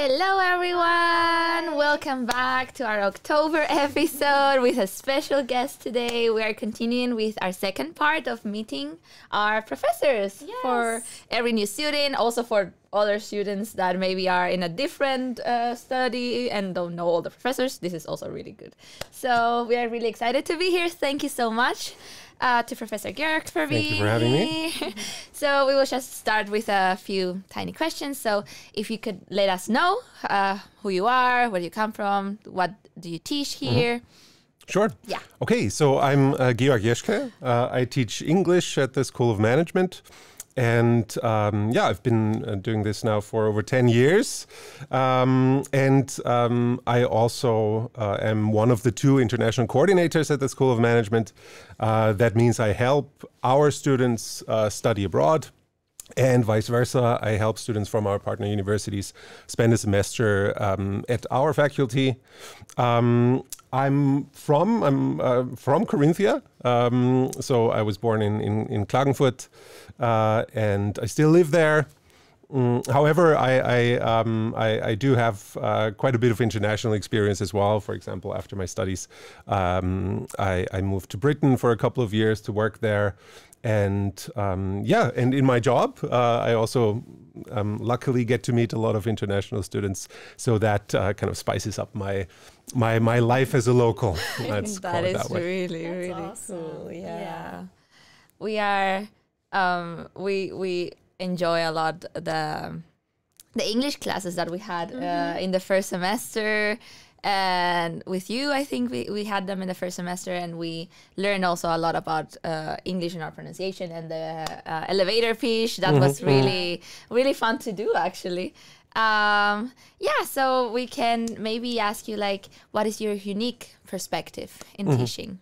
Hello everyone! Welcome back to our October episode with a special guest today. We are continuing with our second part of meeting our professors for every new student, also for other students that maybe are in a different study and don't know all the professors. This is also really good. So we are really excited to be here. Thank you so much to Professor Georg for being here. Thank you for having me. So we will just start with a few tiny questions. So if you could let us know who you are, where you come from, what do you teach here? Sure. Yeah. Okay, so I'm Georg Jeschke. I teach English at the School of Management. And I've been doing this now for over 10 years. I also am one of the two international coordinators at the School of Management. That means I help our students study abroad. And vice versa, I help students from our partner universities spend a semester at our faculty. I'm from Carinthia, so I was born in Klagenfurt, and I still live there. However, I do have quite a bit of international experience as well. For example, after my studies, I moved to Britain for a couple of years to work there. And and in my job, I also luckily get to meet a lot of international students. So that kind of spices up my life as a local. Let's call it that way. Really awesome. cool. Yeah. We are we enjoy a lot the English classes that we had in the first semester. And with you, I think we had them in the first semester, and we learned also a lot about English and our pronunciation and the elevator pitch. That was really fun to do, actually. So we can maybe ask you, like, what is your unique perspective in teaching?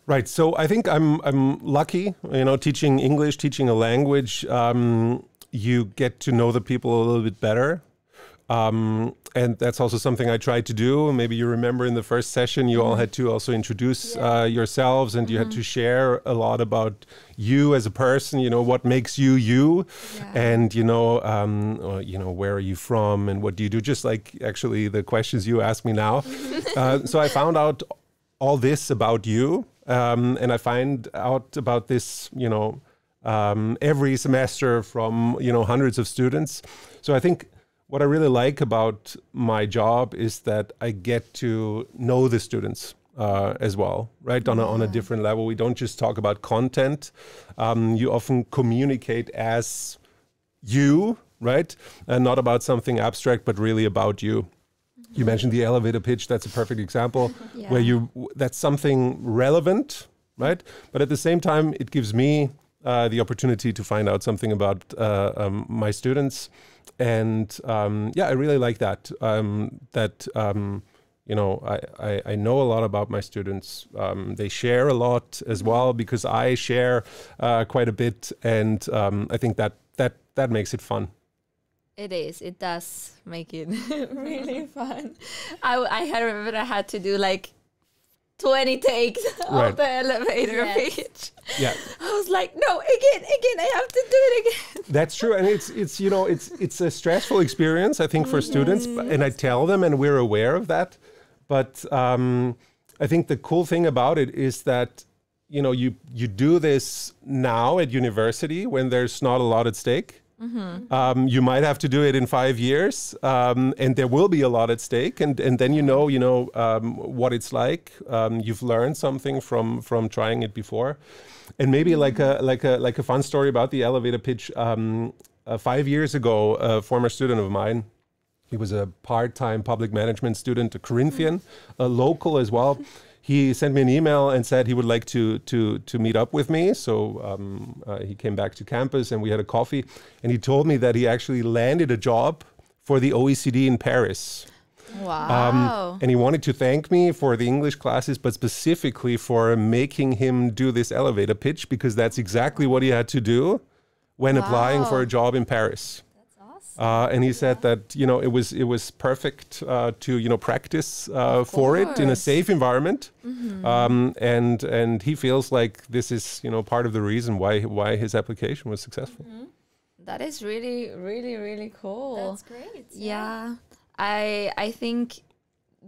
Right. So I think I'm lucky, teaching English, teaching a language. You get to know the people a little bit better. And that's also something I tried to do. Maybe you remember in the first session, you all had to also introduce yourselves, and you had to share a lot about you as a person, what makes you you, and, where are you from and what do you do? Just like actually the questions you ask me now. So I found out all this about you, and I find out about this, every semester from, hundreds of students. So I think what I really like about my job is that I get to know the students as well, right? On a different level. We don't just talk about content. You often communicate as you, right? And not about something abstract, but really about you. You mentioned the elevator pitch. That's a perfect example where that's something relevant, right? But at the same time, it gives me the opportunity to find out something about my students. And I really like that. I know a lot about my students. They share a lot as well because I share quite a bit, and I think that makes it fun. It is. It does make it really fun. I remember I had to do like 20 takes of the elevator pitch. Yeah. I was like, no, again, I have to do it again. That's true. And it's a stressful experience, I think, for students. And I tell them, and we're aware of that. But I think the cool thing about it is that, you do this now at university when there's not a lot at stake. You might have to do it in 5 years, and there will be a lot at stake, and then what it's like. You've learned something from trying it before, and maybe like a fun story about the elevator pitch. 5 years ago, a former student of mine, he was a part-time public management student, a Corinthian, a local as well. He sent me an email and said he would like to meet up with me. So he came back to campus and we had a coffee. And he told me that he actually landed a job for the OECD in Paris. Wow. And he wanted to thank me for the English classes, but specifically for making him do this elevator pitch, because that's exactly what he had to do when applying for a job in Paris. And he said that, it was perfect to, practice for it in a safe environment. And he feels like this is, part of the reason why his application was successful. That is really, really, really cool. That's great. Yeah. I think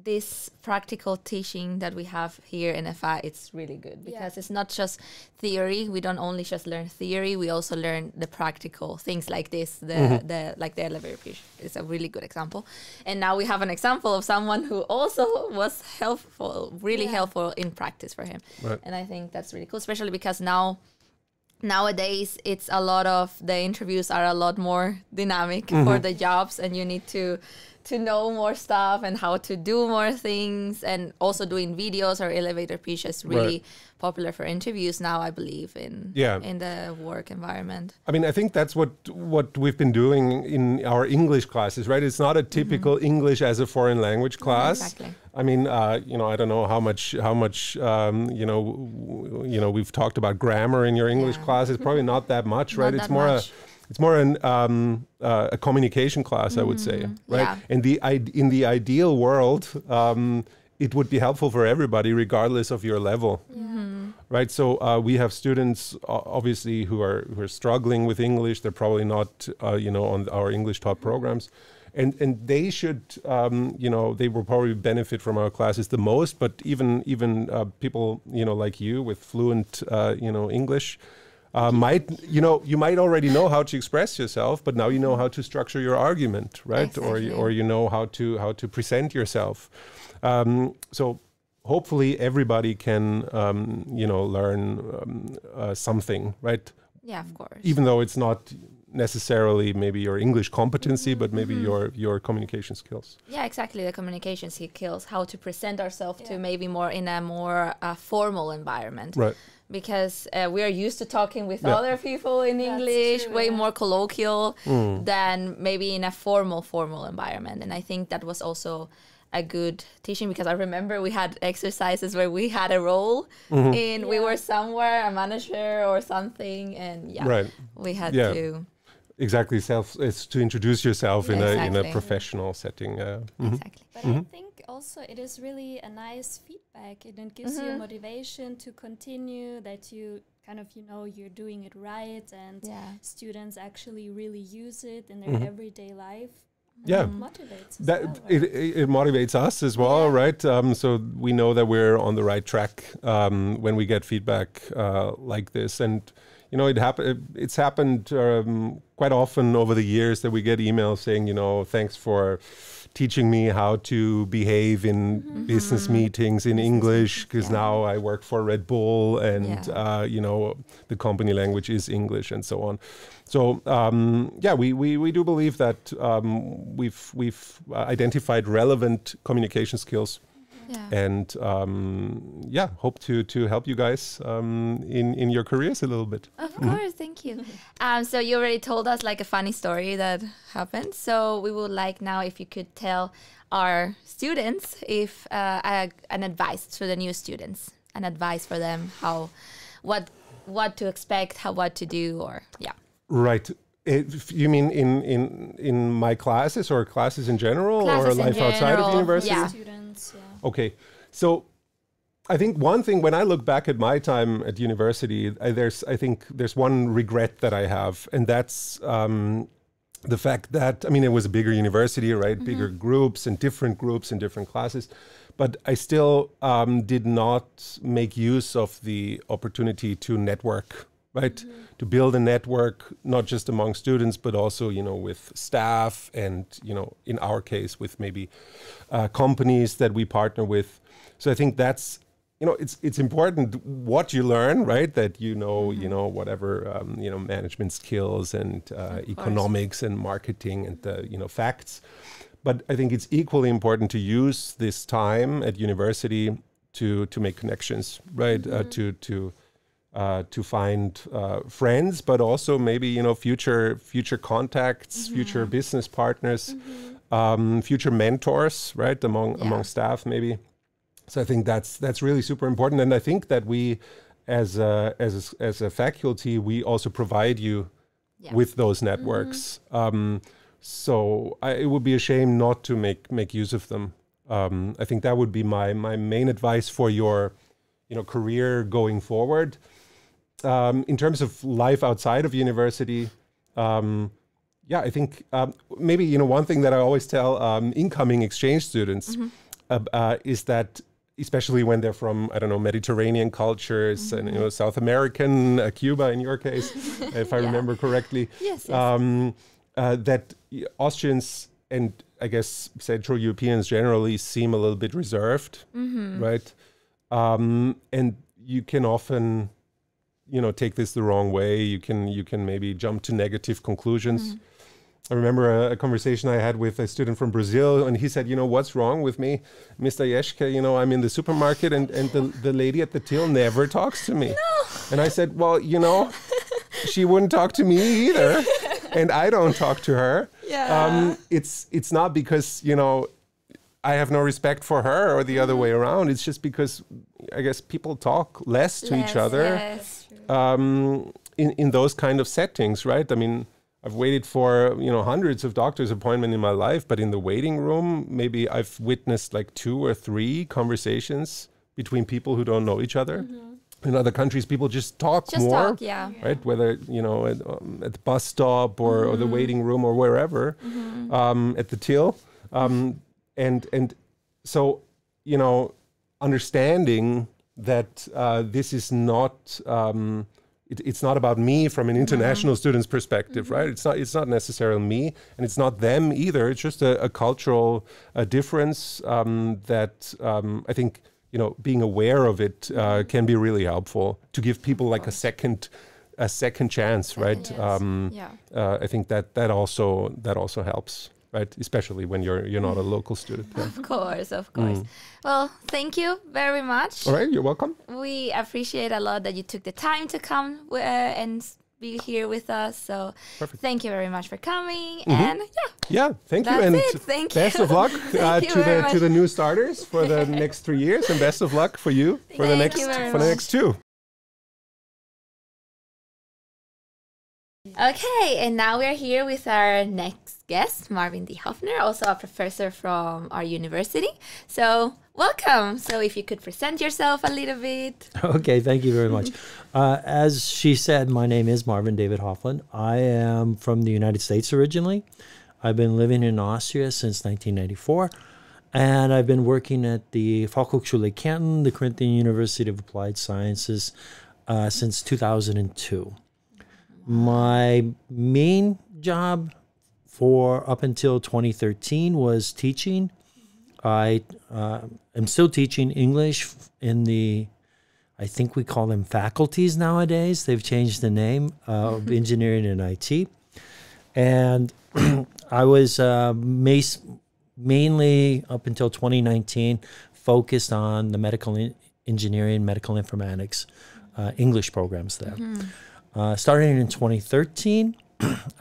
this practical teaching that we have here in FA, it's really good because it's not just theory. We don't only just learn theory, we also learn the practical things like this. The elevator pitch is a really good example. And now we have an example of someone who also was helpful, really helpful in practice for him. Right. And I think that's really cool, especially because nowadays it's a lot of the interviews are a lot more dynamic for the jobs, and you need to know more stuff and how to do more things, and also doing videos or elevator pitch is really popular for interviews now, I believe, in the work environment. I mean, I think that's what we've been doing in our English classes, right? It's not a typical English as a foreign language class. Exactly. I mean, I don't know how much we've talked about grammar in your English class. It's probably not that much, right? It's more a communication class, I would say, right? Yeah. And in the ideal world, it would be helpful for everybody, regardless of your level, right? So we have students, obviously, who are struggling with English. They're probably not, on our English taught programs, and they should, they will probably benefit from our classes the most. But even people, like you with fluent, English. You might already know how to express yourself, but now you know how to structure your argument, right? Exactly. Or you know how to present yourself. So hopefully everybody can, learn something, right? Yeah, of course. Even though it's not necessarily maybe your English competency, but maybe your communication skills. Yeah, exactly. The communication skills, how to present ourselves to maybe more in a more formal environment. Right. Because we are used to talking with other people in English, true, way more colloquial than maybe in a formal environment. And I think that was also a good teaching, because I remember we had exercises where we had a role in, we were somewhere, a manager or something, and we had to... Exactly, is to introduce yourself in a professional setting. Exactly. But I think also it is really a nice feedback, and it gives you motivation to continue, that you kind of, you're doing it right, and students actually really use it in their everyday life. Yeah, it motivates us that well, right? it motivates us as well, right? So we know that we're on the right track when we get feedback like this, and it's happened quite often over the years that we get emails saying, thanks for teaching me how to behave in business meetings in English, because now I work for Red Bull, and the company language is English, and so on. So we do believe that we've identified relevant communication skills. And hope to help you guys in your careers a little bit. Of course, thank you. So you already told us like a funny story that happened. So we would like now if you could tell our students if an advice to the new students, an advice for them, what to expect, what to do, or Right. You mean in my classes or classes in general, or life outside of university? Yeah. Students, Okay, so I think one thing, when I look back at my time at university, I think there's one regret that I have, and that's the fact that, it was a bigger university, right? Bigger groups and different classes, but I still did not make use of the opportunity to network, right? To build a network, not just among students, but also, with staff and, in our case, with maybe companies that we partner with. So I think that's, it's important what you learn, right? That, whatever, management skills and economics and marketing and, facts. But I think it's equally important to use this time at university to make connections, right? To find friends, but also maybe future contacts, future business partners, future mentors, right, among staff maybe. So I think that's really super important, and I think that we, as a faculty, we also provide you with those networks. So it would be a shame not to make use of them. I think that would be my main advice for your career going forward. In terms of life outside of university, yeah, I think maybe, you know, one thing that I always tell incoming exchange students is that, especially when they're from, I don't know, Mediterranean cultures and, you know, South American, Cuba in your case, if I remember correctly, that Austrians and I guess Central Europeans generally seem a little bit reserved, right? And you can often, you know, take this the wrong way. You can maybe jump to negative conclusions. I remember a conversation I had with a student from Brazil, and he said, you know, what's wrong with me, Mr. Jeschke? You know, I'm in the supermarket and the lady at the till never talks to me. No. And I said, well, you know, she wouldn't talk to me either. And I don't talk to her. Yeah. It's not because, you know, I have no respect for her or the other way around. It's just because I guess people talk less to each other in those kind of settings, right? I mean, I've waited for, you know, hundreds of doctor's appointments in my life, but in the waiting room, maybe I've witnessed like 2 or 3 conversations between people who don't know each other. In other countries, people just talk more, right? Whether, you know, at the bus stop or the waiting room or wherever, at the till. And so, you know, understanding that this is not... It's not about me from an international student's perspective, right? It's not necessarily me, and it's not them either. It's just a cultural difference that I think, you know, being aware of it can be really helpful to give people like a second chance, right? I think that also helps. Right, especially when you're not a local student. Yeah. Of course. Well, thank you very much. All right, you're welcome. We appreciate a lot that you took the time to come and be here with us. So thank you very much for coming. And thank you. And thank you. Best of luck to the new starters for the next 3 years, and best of luck for you for the next 2. Okay, and now we're here with our next guest, Marvin D. Hoffner, also a professor from our university. So welcome. So if you could present yourself a little bit. Okay, thank you very much. As she said, my name is Marvin David Hoffland. I am from the United States originally. I've been living in Austria since 1994. And I've been working at the Fachhochschule Kärnten, the Corinthian University of Applied Sciences, since 2002. My main job for up until 2013 was teaching. I am still teaching English in the, I think we call them faculties nowadays. They've changed the name of engineering and IT. And I was mainly up until 2019 focused on the medical engineering, medical informatics, English programs there. Starting in 2013,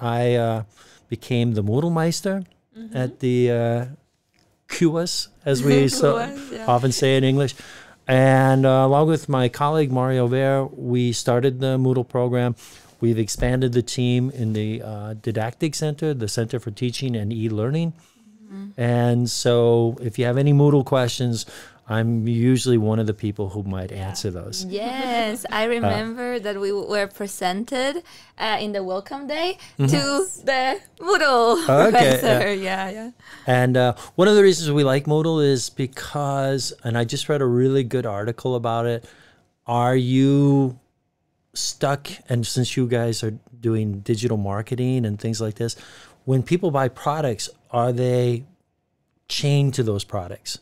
I became the Moodlemeister at the QS, as we often say in English. And along with my colleague, Mario Ver, we started the Moodle program. We've expanded the team in the Didactic Center, the Center for Teaching and E-Learning. And so if you have any Moodle questions, I'm usually one of the people who might answer those. Yes, I remember that we were presented in the welcome day to the Moodle professor. And one of the reasons we like Moodle is because, and I just read a really good article about it, are you stuck, and since you guys are doing digital marketing and things like this, when people buy products, are they chained to those products?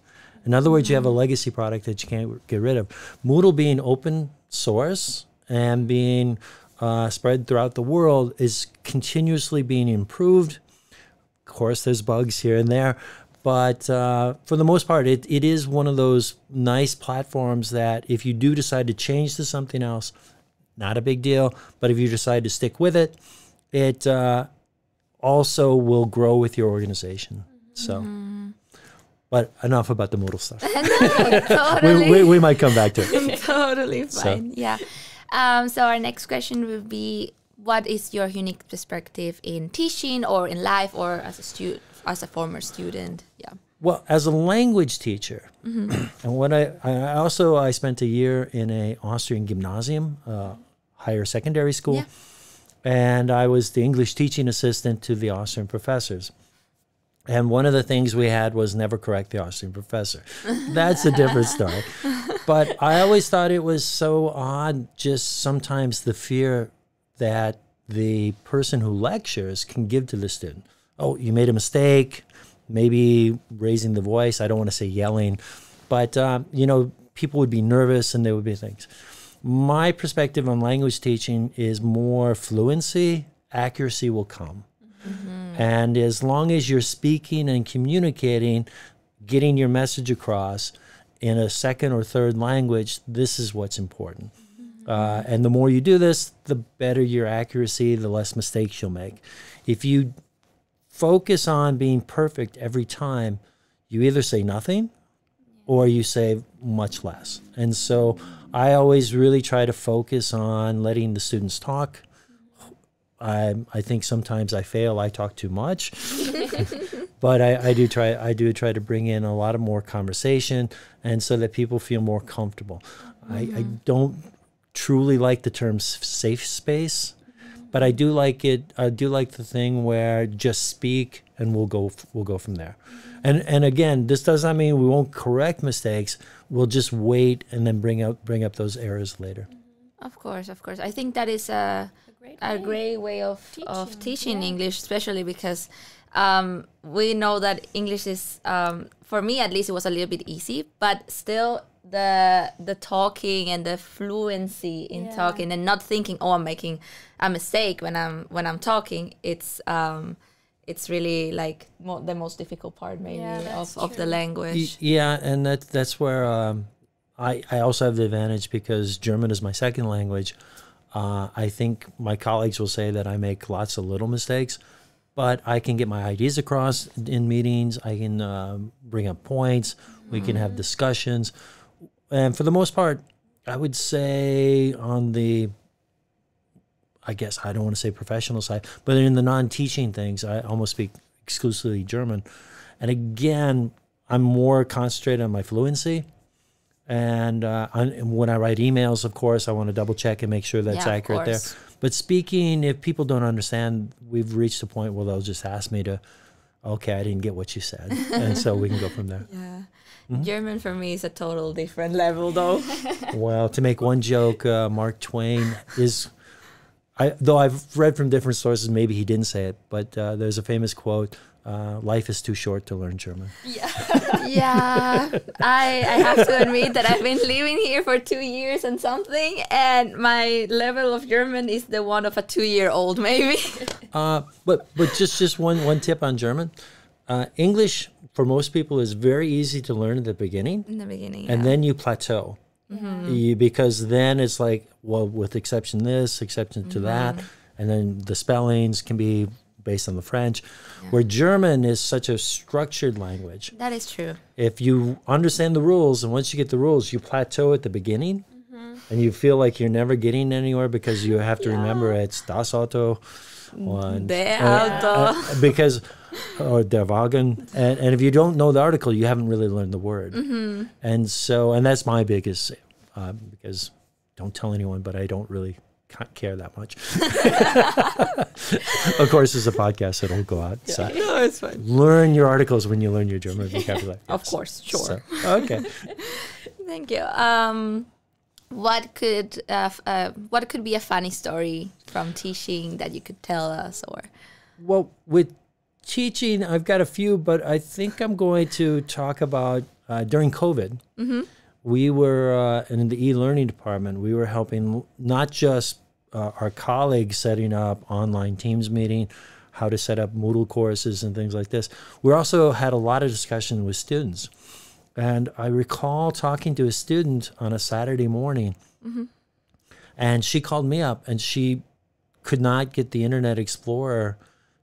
In other words, you have a legacy product that you can't get rid of. Moodle being open source and being spread throughout the world is continuously being improved. Of course, there's bugs here and there, but for the most part, it is one of those nice platforms that if you do decide to change to something else, not a big deal, but if you decide to stick with it, it also will grow with your organization. So. But enough about the Moodle stuff. No, totally. we might come back to it. Totally fine. So our next question will be, what is your unique perspective in teaching or in life or as a former student? Well, as a language teacher, and what I spent a year in a Austrian gymnasium, higher secondary school. and I was the English teaching assistant to the Austrian professors. And one of the things we had was never correct the Austrian professor. That's a different story. But I always thought it was so odd, just sometimes the fear that the person who lectures can give to the student. Oh, you made a mistake, maybe raising the voice. I don't want to say yelling, but, you know, people would be nervous and there would be things. My perspective on language teaching is more fluency, accuracy will come. Mm-hmm. And as long as you're speaking and communicating, getting your message across in a second or third language, this is what's important. Mm-hmm. And the more you do this, the better your accuracy, the less mistakes you'll make. If you focus on being perfect every time, you either say nothing or you say much less. And so I always really try to focus on letting the students talk. I think sometimes I fail. I talk too much, but I do try to bring in a lot of more conversation, and so that people feel more comfortable. Mm-hmm. I don't truly like the term safe space, but I do like it. I do like the thing where just speak and we'll go from there. And again, this does not mean we won't correct mistakes. We'll just wait and then bring up those errors later. Of course. I think that is a great way of teaching English, especially because we know that English is, for me at least, it was a little bit easy, but still the talking and the fluency in talking and not thinking, oh, I'm making a mistake when I'm talking. It's really like the most difficult part maybe of the language. Yeah, and that's where I also have the advantage because German is my second language. I think my colleagues will say that I make lots of little mistakes, but I can get my ideas across in meetings. I can bring up points. We can have discussions. And for the most part, I would say on the, I guess I don't want to say professional side, but in the non-teaching things, I almost speak exclusively German. And again, I'm more concentrated on my fluency. And when I write emails, of course, I want to double check and make sure that's accurate there. But speaking, if people don't understand, we've reached a point where they'll just ask me to, okay, I didn't get what you said. And so we can go from there. Yeah. Mm-hmm. German for me is a total different level, though. Well, to make one joke, Mark Twain is, though I've read from different sources, maybe he didn't say it, but there's a famous quote, life is too short to learn German. Yeah, I have to admit that I've been living here for 2 years and something, and my level of German is the one of a 2-year-old maybe. But just one tip on German. English for most people is very easy to learn at the beginning. In the beginning, and then you plateau. Mm-hmm. Because then it's like, well, with exception this, exception to that, and then the spellings can be based on the French, where German is such a structured language. That is true. If you understand the rules, and once you get the rules, you plateau at the beginning, and you feel like you're never getting anywhere because you have to remember it's das Auto, der Auto, because or der Wagen, and if you don't know the article, you haven't really learned the word, and that's my biggest because don't tell anyone, but I don't really care that much. Of course, it's a podcast, so it'll go out. So no, it's fine. Learn your articles when you learn your German vocabulary. Of course, sure. So, okay. Thank you. What could be a funny story from teaching that you could tell us, or? Well, with teaching, I've got a few, but I think I'm going to talk about during COVID. Mm-hmm. We were in the e-learning department. We were helping not just our colleagues setting up online Teams meeting, how to set up Moodle courses and things like this. We also had a lot of discussion with students. And I recall talking to a student on a Saturday morning, and she called me up, and she could not get the Internet Explorer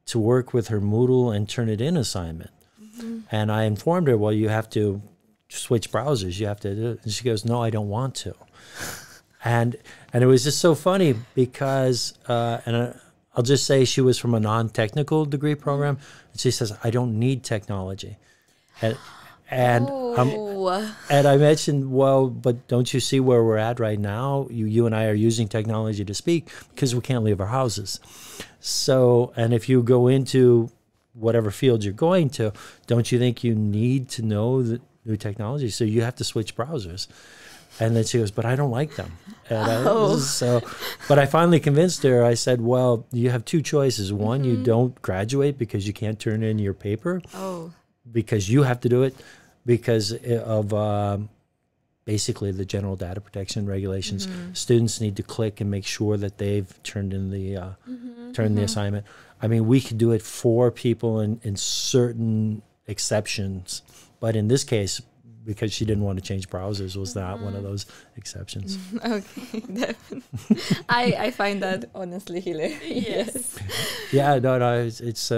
to work with her Moodle and Turnitin assignment. And I informed her, well, you have to switch browsers. You have to do it. And she goes, no, I don't want to. And it was just so funny because, I'll just say she was from a non-technical degree program. And she says, I don't need technology. And and I mentioned, well, but don't you see where we're at right now? You and I are using technology to speak because we can't leave our houses. So, and if you go into whatever field you're going to, don't you think you need to know the new technology? So you have to switch browsers. And then she goes, but I don't like them. But I finally convinced her. I said, well, you have two choices. One, you don't graduate because you can't turn in your paper because you have to do it because of basically the general data protection regulations. Students need to click and make sure that they've turned in the the assignment. I mean, we could do it for people in certain exceptions, but in this case, because she didn't want to change browsers, was not one of those exceptions. Okay, definitely. I find that honestly hilarious. Yes. Yeah, no, it's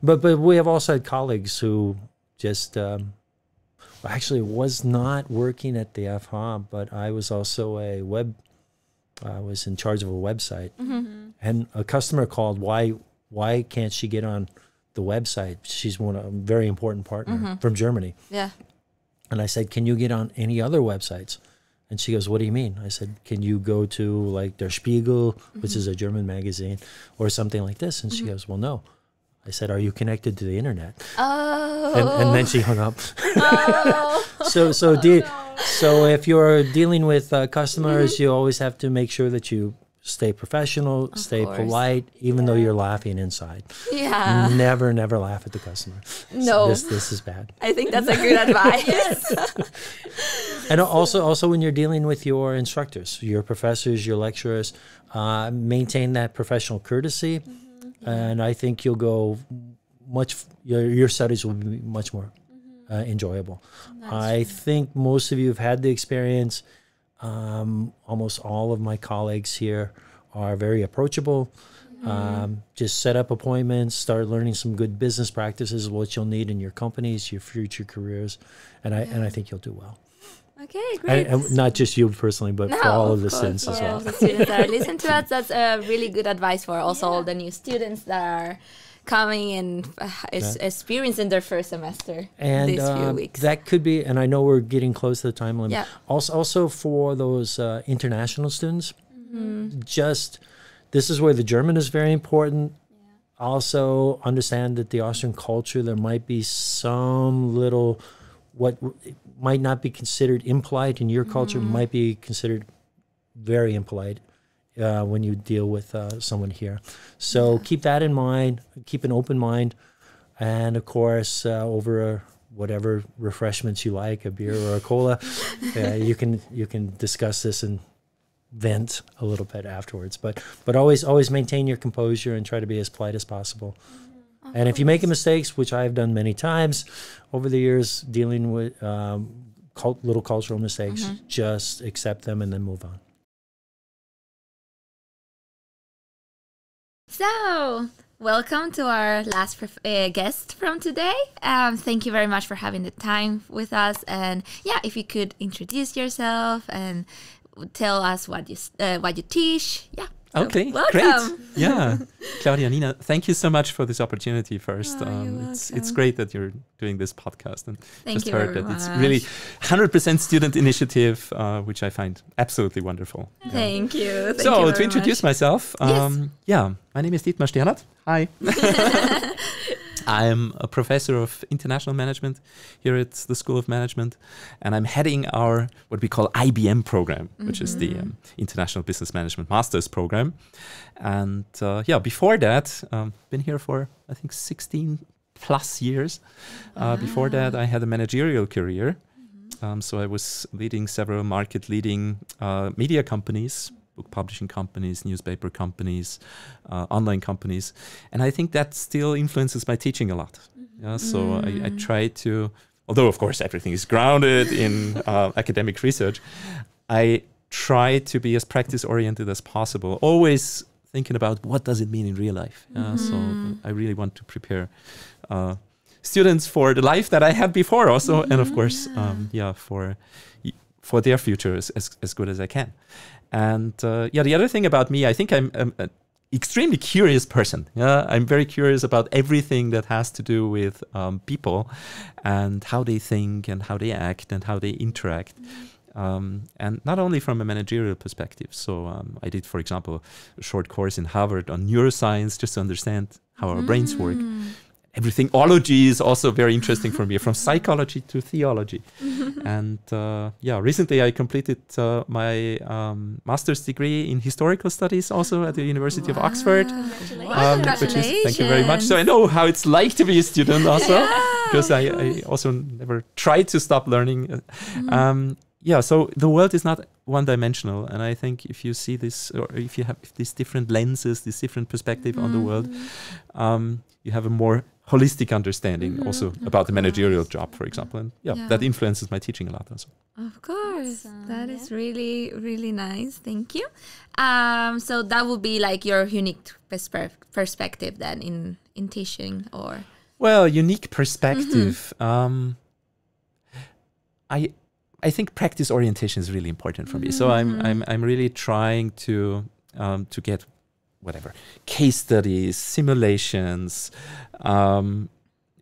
but we have also had colleagues who just actually was not working at the FH, but I was also I was in charge of a website, and a customer called. Why can't she get on the website? She's a very important partner from Germany. Yeah. And I said, can you get on any other websites? And she goes, what do you mean? I said, can you go to like Der Spiegel, which is a German magazine, or something like this? And she goes, well, no. I said, are you connected to the internet? Oh. And then she hung up. Oh. So if you're dealing with customers, you always have to make sure that you stay professional, stay polite, even though you're laughing inside. Yeah. Never laugh at the customer. No. This is bad. I think that's a good advice. And also when you're dealing with your instructors, your professors, your lecturers, maintain that professional courtesy. And I think you'll go your studies will be much more enjoyable. I think most of you have had the experience. Almost all of my colleagues here are very approachable. Just set up appointments, start learning some good business practices, what you'll need in your companies, your future careers, and I think you'll do well. Okay, great. And not just you personally, but for all of the students as well. All the students that are listening to us, that's really good advice for also all the new students that are coming and experiencing their first semester these few weeks. That could be, and I know we're getting close to the time limit. Yeah. Also for those international students, this is where the German is very important. Yeah. Also understand that the Austrian culture, there might be some little, what might not be considered impolite in your culture might be considered very impolite when you deal with someone here. So keep that in mind, keep an open mind, and of course, over whatever refreshments you like, a beer or a cola, you can discuss this and vent a little bit afterwards. But always maintain your composure and try to be as polite as possible. And if you make mistakes, which I've done many times over the years, dealing with little cultural mistakes, just accept them and then move on. So, welcome to our last guest from today. Thank you very much for having the time with us. And if you could introduce yourself and tell us what you teach. Yeah. So okay, welcome. Great. Yeah, Claudia, Nina, thank you so much for this opportunity first. It's great that you're doing this podcast, and thank you heard very that much. It's really 100% student initiative, which I find absolutely wonderful. Thank you. So to introduce myself, my name is Dietmar Sternert. Hi. I'm a professor of international management here at the School of Management, and I'm heading our what we call IBM program, which is the International Business Management Master's program. And before that, been here for I think 16 plus years. Before that, I had a managerial career. So I was leading several market-leading media companies, book publishing companies, newspaper companies, online companies. And I think that still influences my teaching a lot. So I try to, although of course everything is grounded in academic research, I try to be as practice-oriented as possible, always thinking about what does it mean in real life. So I really want to prepare students for the life that I had before also, and of course, for their future as good as I can. And the other thing about me, I think I'm extremely curious person. Yeah, I'm very curious about everything that has to do with people and how they think and how they act and how they interact. And not only from a managerial perspective. So I did, for example, a short course in Harvard on neuroscience just to understand how our brains work. Everything ology is also very interesting for me, from psychology to theology. And recently I completed my master's degree in historical studies also at the University of Oxford. Which is, thank you very much. So I know how it's like to be a student also, because I also never tried to stop learning. So the world is not one-dimensional, and I think if you see this, or if you have these different lenses, this different perspective on the world, you have a more holistic understanding also about the managerial job, for example. And that influences my teaching a lot also. Of course. That is really, really nice. Thank you. So that would be like your unique perspective then in teaching, or? Well, unique perspective. I think practice orientation is really important for me. So I'm really trying to get whatever case studies, simulations.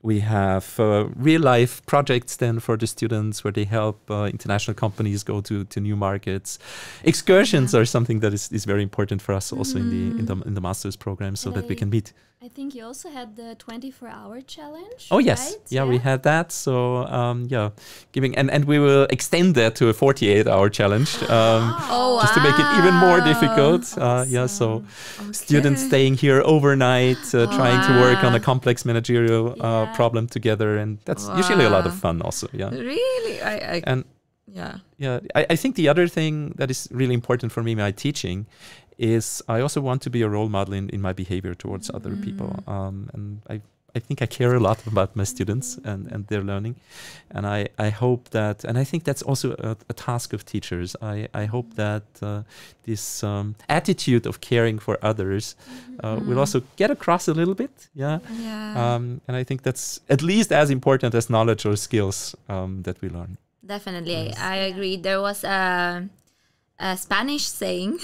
We have real life projects then for the students where they help international companies go to new markets. Excursions are something that is very important for us also in the master's program, so that we can meet. I think you also had the 24-hour challenge. Oh yes, right? yeah, we had that. So giving and we will extend that to a 48-hour challenge, just to make it even more difficult. So students staying here overnight, trying to work on a complex managerial problem together, and that's usually a lot of fun also. Yeah, really, I think the other thing that is really important for me in my teaching is I also want to be a role model in my behavior towards other people. And I think I care a lot about my students and their learning. And I hope that, and I think that's also a task of teachers. I hope that this attitude of caring for others will also get across a little bit. And I think that's at least as important as knowledge or skills that we learn. Definitely, yes. I agree. There was a Spanish saying,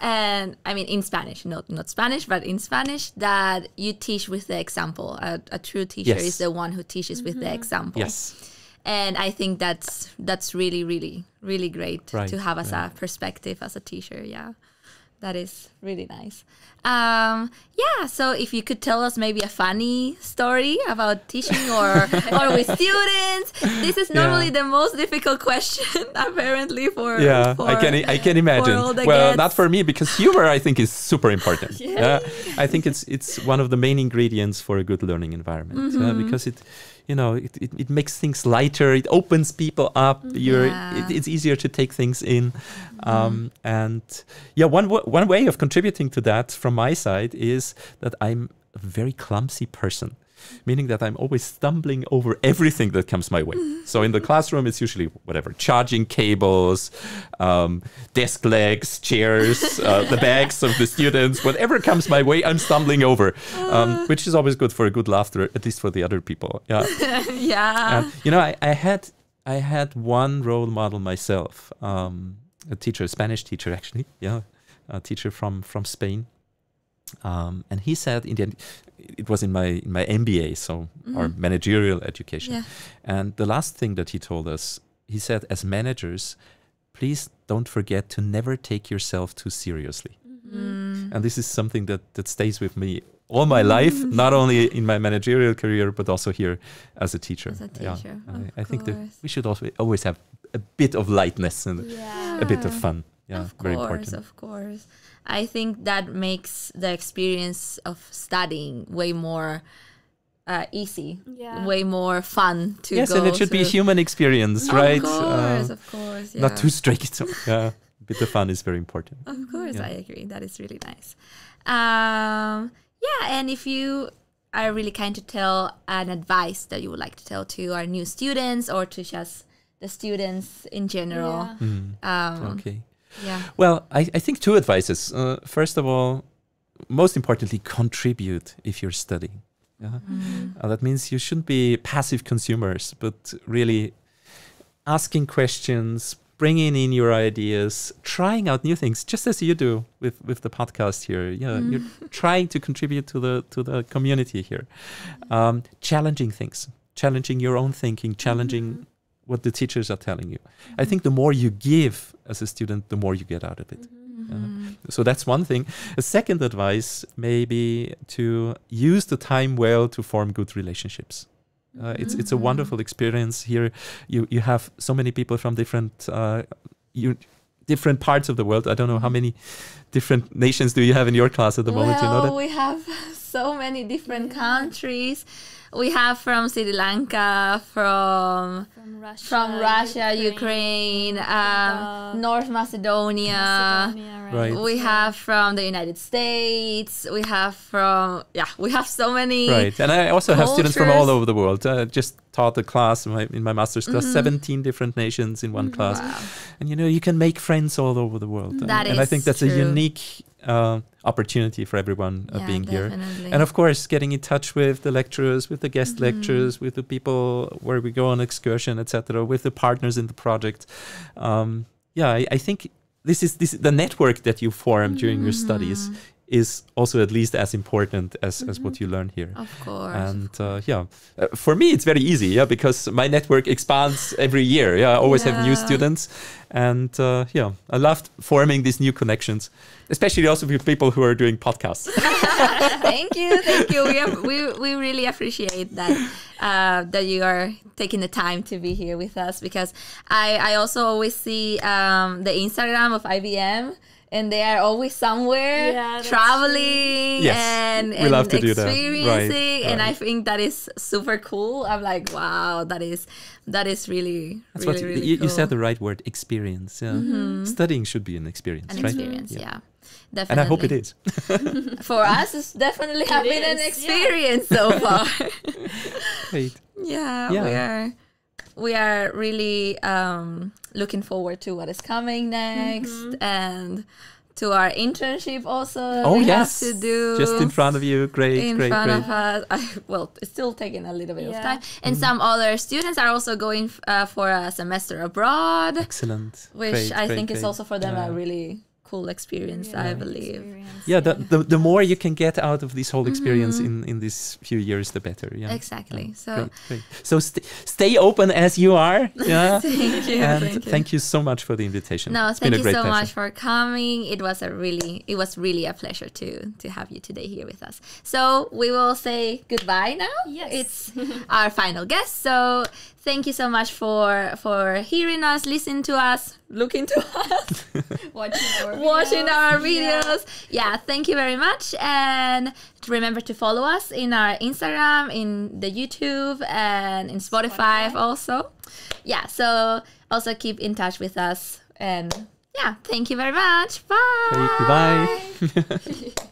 and I mean in Spanish, not Spanish, but in Spanish, that you teach with the example. A true teacher is the one who teaches with the example. Yes. And I think that's really, really, really great to have as a perspective as a teacher. Yeah, that is really nice. So if you could tell us maybe a funny story about teaching or with students. This is normally the most difficult question, apparently, for I can imagine. Well, not for me, because humor I think is super important. I think it's one of the main ingredients for a good learning environment, because it makes things lighter. It opens people up. It's easier to take things in. One way of contributing to that from my side is that I'm a very clumsy person, meaning that I'm always stumbling over everything that comes my way. So in the classroom, it's usually whatever, charging cables, desk legs, chairs, the bags of the students, whatever comes my way, I'm stumbling over, which is always good for a good laughter, at least for the other people. I had one role model myself, a Spanish teacher actually, a teacher from Spain. And he said, in the end, it was in my MBA, so our managerial education. And the last thing that he told us, he said, as managers, please don't forget to never take yourself too seriously. And this is something that stays with me all my life, not only in my managerial career, but also here as a teacher. I think that we should also always have a bit of lightness and a bit of fun. Very important. Of course. I think that makes the experience of studying way more easy, way more fun to go. Yes, and it should be a human experience, right? Of course. Not too strict. A bit of fun is very important. Of course, I agree. That is really nice. And if you are really kind to tell an advice that you would like to tell to our new students or to just the students in general. Okay. Well, I think two advices. First of all, most importantly, contribute if you're studying. That means you shouldn't be passive consumers, but really asking questions, bringing in your ideas, trying out new things, just as you do with the podcast here. You're trying to contribute to the community here, challenging things, challenging your own thinking, challenging what the teachers are telling you. I think the more you give as a student, the more you get out of it. So that's one thing. A second advice may be to use the time well to form good relationships. It's a wonderful experience here. You have so many people from different different parts of the world. I don't know how many different nations do you have in your class at the moment. You know that? We have so many different countries. We have from Sri Lanka, from Russia, Ukraine, North Macedonia. Right. We have from the United States. We have we have so many. Right, and I also have students from all over the world. I just taught a class in my master's class, 17 different nations in one class. Wow. And you can make friends all over the world. And I think that's true. a unique opportunity for everyone being definitely. here. And of course, getting in touch with the lecturers, with the guest lecturers, with the people where we go on excursion, etc., with the partners in the project. I think this is the network that you form during your studies is also at least as important as what you learn here. Of course. And for me, it's very easy, because my network expands every year. I always have new students. And I loved forming these new connections, especially also with people who are doing podcasts. Thank you. We really appreciate that that you are taking the time to be here with us, because I also always see the Instagram of IBM. And they are always somewhere traveling and we love to experiencing, do that. Right. And I think that is super cool. I'm like, wow, that is really, That's really, really cool. You said the right word, experience. Studying should be an experience, right? Experience, yeah. Definitely. And I hope it is. For us, it's definitely been an experience so far. Great. We are really looking forward to what is coming next and to our internship also. Have to do just in front of you. Great. In front of us. It's still taking a little bit of time. And some other students are also going for a semester abroad. Excellent. Which I think is also for them a really cool experience, I believe. The more you can get out of this whole experience in these few years, the better. Exactly. Great. So stay open as you are. Thank you. And thank you so much for the invitation. No, it's thank been a you great so pleasure. much for coming. It was really a pleasure to have you today here with us. So we will say goodbye now. Yes. It's our final guest. So thank you so much for hearing us, listening to us, looking to us, watching our videos. Thank you very much. And remember to follow us in our Instagram, in the YouTube, and in Spotify also. So also keep in touch with us. And thank you very much. Bye. Bye.